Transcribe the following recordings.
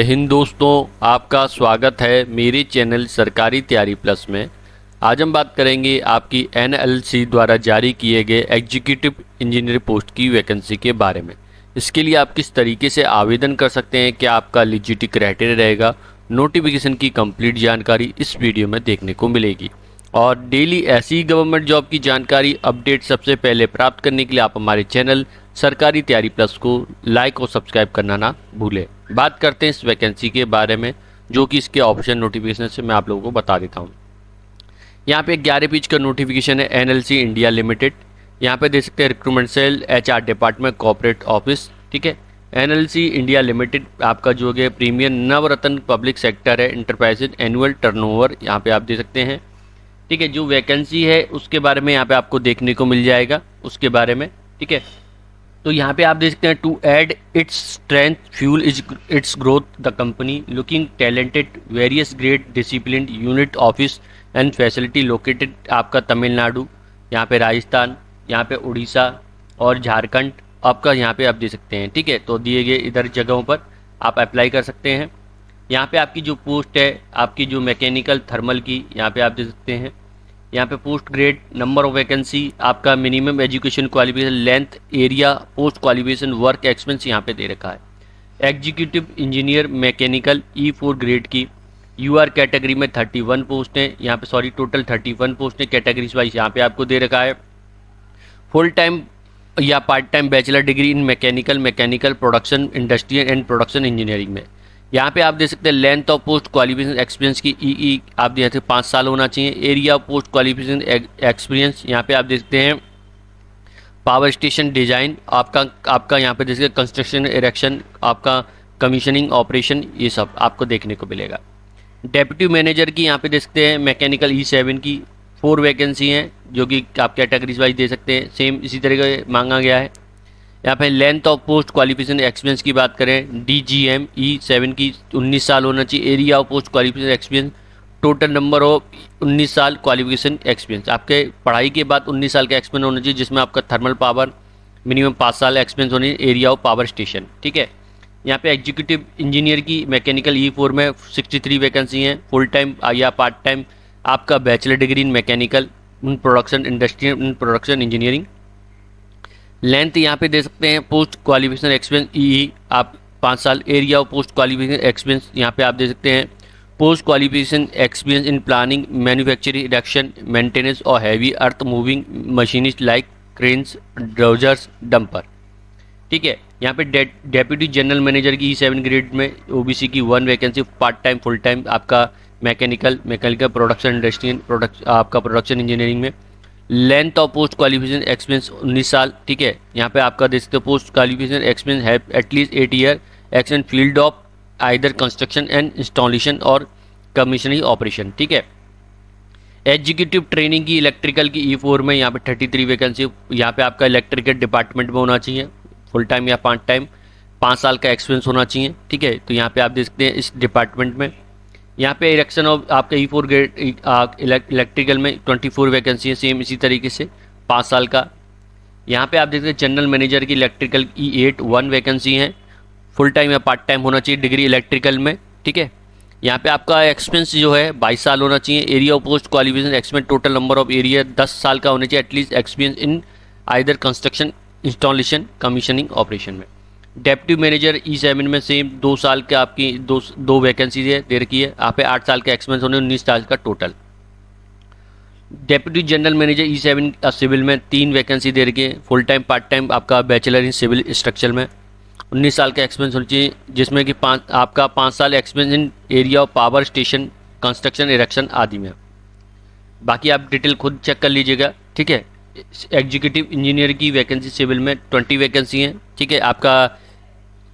हिंद दोस्तों, आपका स्वागत है मेरे चैनल सरकारी तैयारी प्लस में। आज हम बात करेंगे आपकी एनएलसी द्वारा जारी किए गए एग्जीक्यूटिव इंजीनियर पोस्ट की वैकेंसी के बारे में। इसके लिए आप किस तरीके से आवेदन कर सकते हैं, क्या आपका एलिजिबिलिटी क्राइटेरिया रहेगा, नोटिफिकेशन की कंप्लीट जानकारी इस वीडियो में देखने को मिलेगी। और डेली ऐसी गवर्नमेंट जॉब की जानकारी अपडेट सबसे पहले प्राप्त करने के लिए आप हमारे चैनल सरकारी तैयारी प्लस को लाइक और सब्सक्राइब करना ना भूलें। बात करते हैं इस वैकेंसी के बारे में, जो कि इसके ऑप्शन नोटिफिकेशन से मैं आप लोगों को बता देता हूँ। यहाँ पे 11 पेज का नोटिफिकेशन है एनएलसी इंडिया लिमिटेड। यहाँ पे देख सकते हैं recruitment cell, HR department, corporate office. ठीक है, एनएलसी इंडिया लिमिटेड आपका जो है प्रीमियर नवरत्न पब्लिक सेक्टर है इंटरप्राइजेज एनुअल टर्नओवर यहाँ पे आप देख सकते हैं। ठीक है, जो वैकेंसी है उसके बारे में यहाँ पे आपको देखने को मिल जाएगा उसके बारे में। ठीक है, तो यहाँ पे आप देख सकते हैं to add its strength fuel its growth the company looking talented various great discipline unit office and facility located आपका तमिलनाडु, यहाँ पे राजस्थान, यहाँ पे उड़ीसा और झारखंड आपका यहाँ पे आप दे सकते हैं। ठीक है, तो दिए गए इधर जगहों पर आप अप्लाई कर सकते हैं। यहाँ पे आपकी जो पोस्ट है आपकी जो मैकेनिकल थर्मल की यहाँ पे आप दे सकते हैं। यहाँ पे post grade, number of vacancy, आपका minimum education qualification, length, area, post qualification, work experience यहाँ पे दे रखा है। Executive engineer mechanical E4 grade की यूआर कैटेगरी में 31 पोस्ट हैं यहाँ पे, सॉरी टोटल 31 पोस्ट हैं कैटेगरीज वाइज यहाँ पे आपको दे रखा है। फुल टाइम या part time bachelor degree in mechanical production industrial and production engineering में। यहाँ पे आप देख सकते हैं length of post qualification experience की ई आप देख सकते हैं 5 साल होना चाहिए। Area of post qualification experience यहाँ पे आप देख सकते हैं पावर स्टेशन डिजाइन आपका यहाँ पे देख सकते हैं कंस्ट्रक्शन इरेक्शन, आपका कमीशनिंग ऑपरेशन, ये सब आपको देखने को मिलेगा। डेप्यूटी मैनेजर की यहाँ पे देख सकते हैं मैकेनिकल E7 की 4 वैकेंसी हैं जो कि आप कैटेगरीज वाइज दे सकते हैं, सेम इसी तरीके से मांगा गया है। यहाँ पे length of post qualification experience की बात करें DGM E7 की 19 साल होना चाहिए। Area of post qualification experience, total number of 19 साल क्वालिफिकेशन एक्सपीरियंस, आपके पढ़ाई के बाद 19 साल का एक्सपीरियंस होना चाहिए जिसमें आपका थर्मल पावर मिनिमम 5 साल एक्सपीरियंस होनी चाहिए। Area of power station. ठीक है, यहाँ पे एग्जीक्यूटिव इंजीनियर की मैकेनिकल E4 में 63 वैकेंसी हैं, फुल टाइम या पार्ट टाइम आपका bachelor degree in mechanical production industry in production engineering. Length यहाँ पे दे सकते हैं पोस्ट क्वालिफिकेशन एक्सपीरियंस EE आप 5 साल। Area of post qualification experience यहाँ पे आप दे सकते हैं post qualification experience in planning manufacturing erection maintenance और heavy earth moving machinist like cranes dozers dumper. ठीक है, यहाँ पे डेप्यूटी जनरल मैनेजर की E7 ग्रेड में OBC की 1 vacancy, part time full time आपका मैकेनिकल प्रोडक्शन इंडस्ट्री आपका प्रोडक्शन इंजीनियरिंग में। Length of post qualification experience 19 साल। ठीक है, यहाँ पे आपका देख सकते हो पोस्ट क्वालिफिकेशन एक्सपीरियंस है at least 8 year action field of either construction and installation और कमीशनिंग ऑपरेशन। ठीक है, एग्जीक्यूटिव ट्रेनिंग की इलेक्ट्रिकल की E4 में यहाँ पे 33 वैकेंसी, यहाँ पे आपका इलेक्ट्रिकल डिपार्टमेंट में होना चाहिए, फुल टाइम या पार्ट टाइम, 5 साल का एक्सपीरियंस होना चाहिए। ठीक है, तो यहाँ पे आप देख सकते हैं इस डिपार्टमेंट में। यहाँ पे इरेक्शन ऑफ आपका E4 ग्रेड इलेक्ट्रिकल में 24 वैकेंसी है, सेम इसी तरीके से 5 साल का। यहाँ पे आप देखते हैं जनरल मैनेजर की इलेक्ट्रिकल E8 1 वैकेंसी है, फुल टाइम या पार्ट टाइम होना चाहिए डिग्री इलेक्ट्रिकल में। ठीक है, यहाँ पे आपका एक्सपीरियंस जो है 22 साल होना चाहिए। Area of post qualification experience, total number of area 10 साल का होना चाहिए at least experience in either construction installation commissioning operation में। डेप्यूटी मैनेजर E7 में सेम 2 साल के आपकी दो वैकेंसी है दे रखी है, यहाँ पे 8 साल का एक्सपीरियंस होने 19 साल का total. Deputy general manager E7 civil में 3 वैकेंसी दे रखी है, फुल टाइम पार्ट टाइम आपका बैचलर इन सिविल स्ट्रक्चर में, 19 साल का एक्सपीरियंस होना चाहिए जिसमें कि 5 साल experience in area of power station construction erection आदि में। बाकी आप डिटेल खुद चेक कर लीजिएगा। ठीक है, एग्जीक्यूटिव इंजीनियर की वैकेंसी सिविल में 20 वैकेंसी हैं। ठीक है, आपका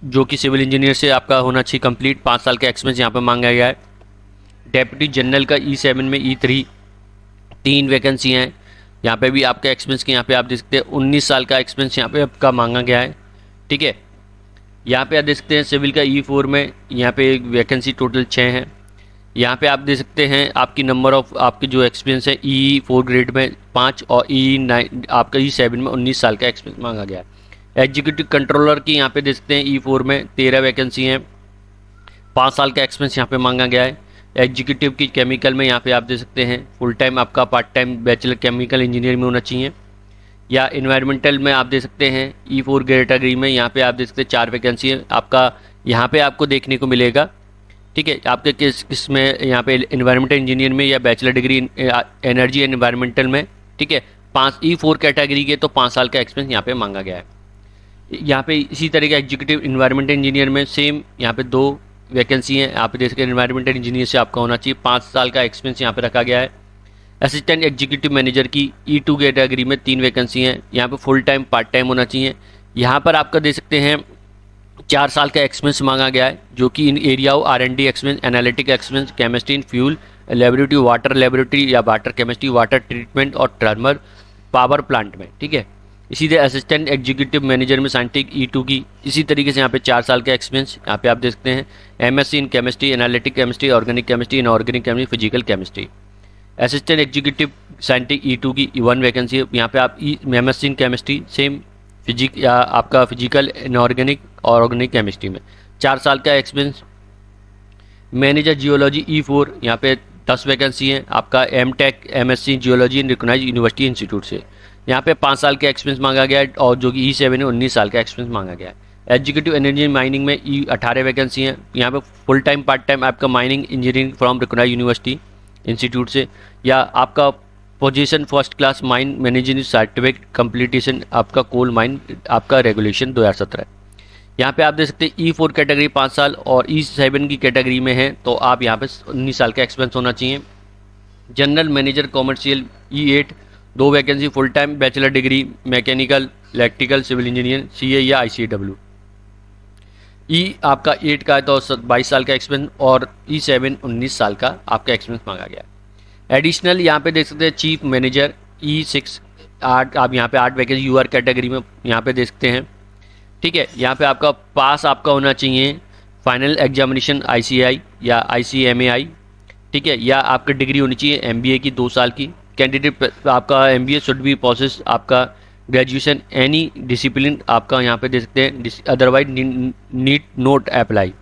जो कि सिविल इंजीनियर से आपका होना चाहिए कंप्लीट, 5 साल का एक्सपीरियंस यहाँ पे मांगा गया है। डेप्यूटी जनरल का E7 में E3 3 वैकेंसी हैं, यहाँ पे भी आपका एक्सपीरियंस के यहाँ पे आप देख सकते हैं 19 साल का एक्सपीरियंस यहाँ पे आपका मांगा गया है। ठीक है, यहाँ पे आप देख सकते हैं सिविल का E4 में यहाँ पे एक वैकेंसी टोटल 6 हैं। यहाँ पे आप देख सकते हैं आपकी नंबर ऑफ आपकी जो एक्सपीरियंस है E4 ग्रेड में 5 और E9 आपका E7 में 19 साल का एक्सपीरियंस मांगा गया है। एग्जीक्यूटिव कंट्रोलर की यहाँ पे देख सकते हैं E4 में 13 वैकेंसी हैं, 5 साल का एक्सपीरियंस यहाँ पे मांगा गया है। एग्जीक्यूटिव की केमिकल में यहाँ पे आप दे सकते हैं फुल टाइम आपका part time bachelor chemical engineer में होना चाहिए, या इन्वायरमेंटल में आप दे सकते हैं E4 कैटेगरी में यहाँ पे आप दे सकते हैं 4 वैकेंसी है आपका यहाँ पे आपको देखने को मिलेगा। ठीक है, आपके किस में यहाँ पे इन्वायरमेंटल इंजीनियर में या bachelor degree energy and environmental में। ठीक है, 5 E4 कैटेगरी के तो 5 साल का एक्सपीरियंस यहाँ पे मांगा गया है। यहाँ पे इसी तरह का एग्जीक्यूटिव इन्वायरमेंटल इंजीनियर में सेम यहाँ पे 2 वैकेंसी हैं। आप देख सकते हैं इन्वायरमेंटल इंजीनियर से आपका होना चाहिए 5 साल का एक्सपीरियंस यहाँ पे रखा गया है। असिस्टेंट एग्जीक्यूटिव मैनेजर की E2 कैटेगरी में 3 वैकेंसी हैं। यहाँ पे फुल टाइम पार्ट टाइम होना चाहिए। यहाँ पर आपका दे सकते हैं 4 साल का एक्सपीरियंस मांगा गया है, जो कि in area of R&D experience, analytic experience, chemistry in fuel laboratory, water laboratory या वाटर केमिस्ट्री, वाटर ट्रीटमेंट और थर्मल पावर प्लांट में। ठीक है, इसी तरह असिस्टेंट एग्जीक्यूटिव मैनेजर में साइंटिफिक E2 की इसी तरीके से यहाँ पे 4 साल का एक्सपीरियंस यहाँ पे आप देख सकते हैं। MSc in chemistry, analytic chemistry, organic chemistry, inorganic chemistry, physical chemistry. Assistant executive scientific E2 की 1 वैकेंसी है। यहाँ पे आप MSc in chemistry same physic या आपका फिजिकल इनऑर्गेनिक और ऑर्गेनिक केमिस्ट्री में 4 साल का एक्सपीरियंस। मैनेजर जियोलॉजी E4 यहाँ पे 10 वैकेंसी है आपका M.Tech MSc जियोलॉजी इन रिकॉग्नाइज्ड यूनिवर्सिटी इंस्टीट्यूट से। यहाँ पे 5 साल का एक्सपीरियंस मांगा गया है, और जो कि E7 है 19 साल का एक्सपीरियंस मांगा गया है। एग्जीक्यूटिव एनर्जी माइनिंग में 18 वैकेंसी हैं। यहाँ पे फुल टाइम पार्ट टाइम आपका mining engineering from recognised university institute से, या आपका position first class mine management certificate completion आपका कोल माइन आपका रेगुलेशन 2017। यहाँ पे आप देख सकते हैं E4 कैटेगरी 5 साल और E7 की कैटेगरी में है तो आप यहाँ पे 19 साल का एक्सपीरियंस होना चाहिए। General manager commercial E8 2 vacancy full time bachelor degree mechanical electrical civil engineer CA या ICW। आपका 8 का है तो 22 साल का एक्सपीरियंस, और E7 19 साल का आपका एक्सपीरियंस मांगा गया है। एडिशनल यहाँ पे देख सकते हैं चीफ मैनेजर E6 8 आप यहाँ पे 8 वैकेंसी UR कैटेगरी में यहाँ पे देख सकते हैं। ठीक है, यहाँ पे आपका पास आपका होना चाहिए फाइनल एग्जामिनेशन ICAI या ICMAI। ठीक है, या आपका डिग्री होनी चाहिए MBA की 2 साल की। कैंडिडेट आपका MBA शुड बी प्रोसेस आपका ग्रेजुएशन एनी डिसिप्लिन आपका यहाँ पे देख सकते हैं, otherwise need note apply.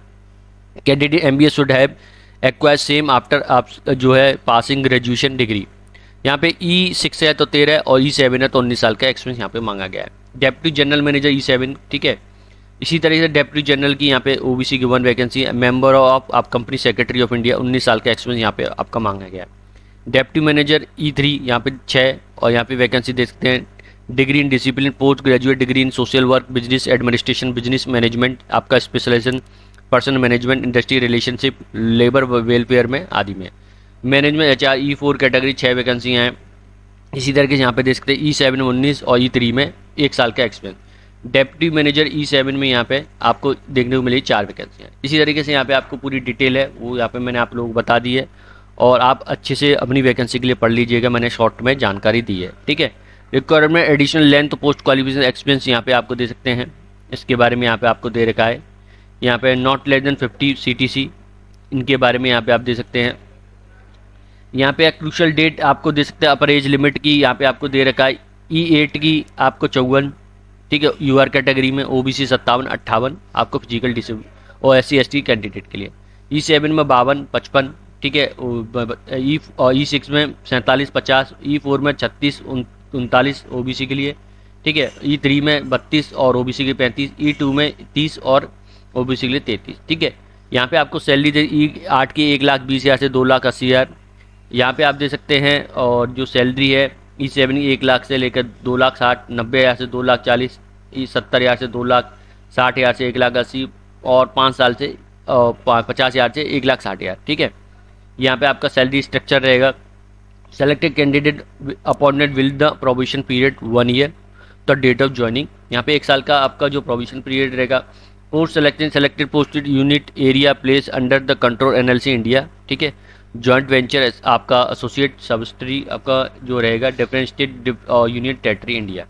Candidate MBA should have acquire same after आप जो है पासिंग ग्रेजुएशन डिग्री। यहाँ पे E6 है तो 13 और E7 है तो 19 साल का एक्सपीरियंस यहाँ पे मांगा गया है। Deputy general manager E7। ठीक है, इसी तरीके से डेप्यूटी जनरल की यहाँ पे OBC की 1 वैकेंसी है। मेंबर ऑफ आप कंपनी सेक्रेटरी ऑफ इंडिया 19 साल का एक्सपीरियंस यहाँ पे आपका मांगा गया है। डेप्यूटी मैनेजर E3 यहाँ पे 6 और यहाँ पे वैकेंसी देख सकते हैं। Degree in discipline post graduate degree in social work business administration business management आपका specialisation person management industry relationship labour welfare में आदि में। Management HR E4 category 6 vacancy हैं। इसी तरीके से यहाँ पे देख सकते हैं E7 में 19 और E3 में 1 साल का एक्सपीरियंस। डेप्यूटी मैनेजर E7 में यहाँ पे आपको देखने को मिली 4 वैकेंसी हैं। इसी तरीके से यहाँ पे आपको पूरी डिटेल है वो यहाँ पे मैंने आप लोगों को बता दी है, और आप अच्छे से अपनी वैकेंसी के लिए पढ़ लीजिएगा, मैंने शॉर्ट में जानकारी दी है। ठीक है, requirement additional length post qualification experience यहाँ पे आपको दे सकते हैं, इसके बारे में यहाँ पे आपको दे रखा है। यहाँ पे नॉट लेस देन 50 CTC इनके बारे में यहाँ पे आप दे सकते हैं। यहाँ पे क्रूशल डेट आपको दे सकते हैं अपर एज लिमिट की यहाँ पे आपको दे रखा है। E8 की आपको 54। ठीक है, UR कैटेगरी में OBC 57 58 आपको फिजिकल डिसेबल और SC ST कैंडिडेट के लिए। E7 में 52 55। ठीक है, और E6 में 47 50, E4 में 36 39 OBC के लिए। ठीक है, E3 में 32 और OBC के 35, E2 में 30 और OBC के लिए 33। ठीक है, यहाँ पे आपको सैलरी दे E8 की 1,20,000 से 2,80,000 यहाँ पे आप दे सकते हैं, और जो सैलरी है E7 की 1 लाख से लेकर 2,60,000 90,000 से 2,40,000 70,000 से 2,60,000 से 1,80,000 और 5 साल से 50,000 से 1,60,000। ठीक है, यहाँ पे आपका सैलरी स्ट्रक्चर रहेगा। Selected candidate appointed will the provision period 1 year the date of joining. यहाँ पे 1 साल का आपका जो प्रोविजन पीरियड रहेगा। Post selected posted unit area place under the control NLC India. ठीक है, जॉइंट वेंचर आपका एसोसिएट सब्सिडरी आपका जो रहेगा different state union territory India.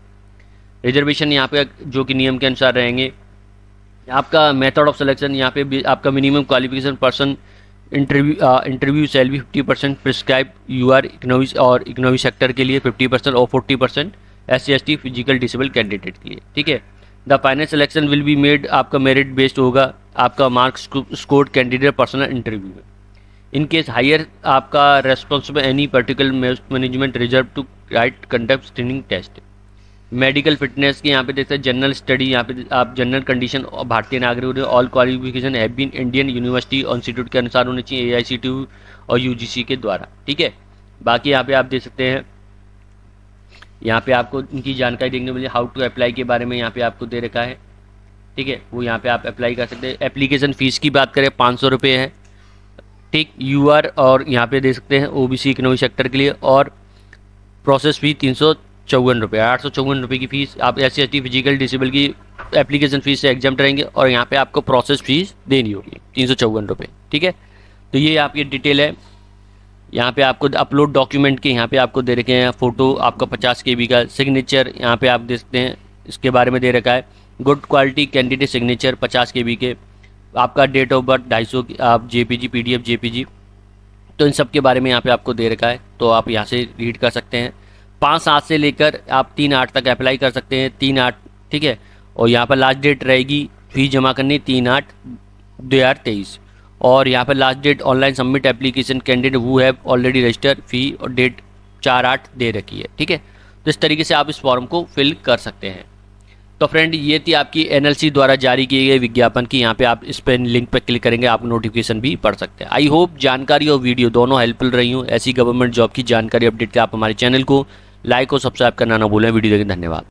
Reservation यहाँ पे जो कि नियम के अनुसार रहेंगे। आपका मेथड ऑफ सिलेक्शन यहाँ पे आपका minimum qualification person interview salary 50% prescribe UR economy sector के लिए 50% और 40% SC ST physical disable candidate के लिए। ठीक है, the final selection will be made, आपका मेरिट बेस्ड होगा, आपका marks scored candidate personal interview में। इन केस हायर आपका responsible any particular management reserve to right conduct screening test. Medical fitness की यहाँ पे देखते हैं, जनरल स्टडी, यहाँ पे आप जनरल कंडीशन और भारतीय नागरिक, all qualification have been Indian university और इंस्टीट्यूट के अनुसार होने चाहिए, AICTE और UGC के द्वारा। ठीक है, बाकी यहाँ पे आप देख सकते हैं, यहाँ पे आपको इनकी जानकारी देखने को मिली, हाउ टू अप्लाई के बारे में यहाँ पे आपको दे रखा है। ठीक है, वो यहाँ पे आप अप्लाई कर सकते हैं। एप्लीकेशन फ़ीस की बात करें 500 रुपये है। ठीक, UR और यहाँ पे दे सकते हैं OBC इकोनॉमिक सेक्टर के लिए, और प्रोसेस फी 354 रुपये, 854 रुपये की फ़ीस। आप SC/ST फिजिकल डिसेबल की एप्लीकेशन फ़ीस से एग्जाम्प्ट रहेंगे, और यहाँ पे आपको प्रोसेस फीस देनी होगी 354 रुपये। ठीक है, तो ये आपकी डिटेल है। यहाँ पे आपको अपलोड डॉक्यूमेंट के यहाँ पे आपको दे रखे हैं, फ़ोटो आपका 50 KB का, सिग्नेचर यहाँ पे आप देख सकते हैं, इसके बारे में दे रखा है, good quality candidate signature 50 KB के, आपका डेट ऑफ बर्थ 250 आप JPG PDF JPG, तो इन सब के बारे में यहाँ पे आपको दे रखा है, तो आप यहाँ से रीड कर सकते हैं। 5/7 से लेकर आप 3/8 तक अप्लाई कर सकते हैं, 3/8। ठीक है, और यहाँ पर लास्ट डेट रहेगी फीस जमा करनी 3/8/2023, और यहाँ पर last date online submit application candidate who have already register, fee और डेट 4/8 दे रखी है। ठीक है, तो इस तरीके से आप इस फॉर्म को फिल कर सकते हैं। तो फ्रेंड, ये थी आपकी NLC द्वारा जारी किए गए विज्ञापन की, यहाँ पे आप इस पर लिंक पर क्लिक करेंगे, आप नोटिफिकेशन भी पढ़ सकते हैं। आई होप जानकारी और वीडियो दोनों हेल्पफुल रही हूँ। ऐसी गवर्नमेंट जॉब की जानकारी अपडेट के आप हमारे चैनल को लाइक और सब्सक्राइब करना ना भूलें। वीडियो देखें, धन्यवाद।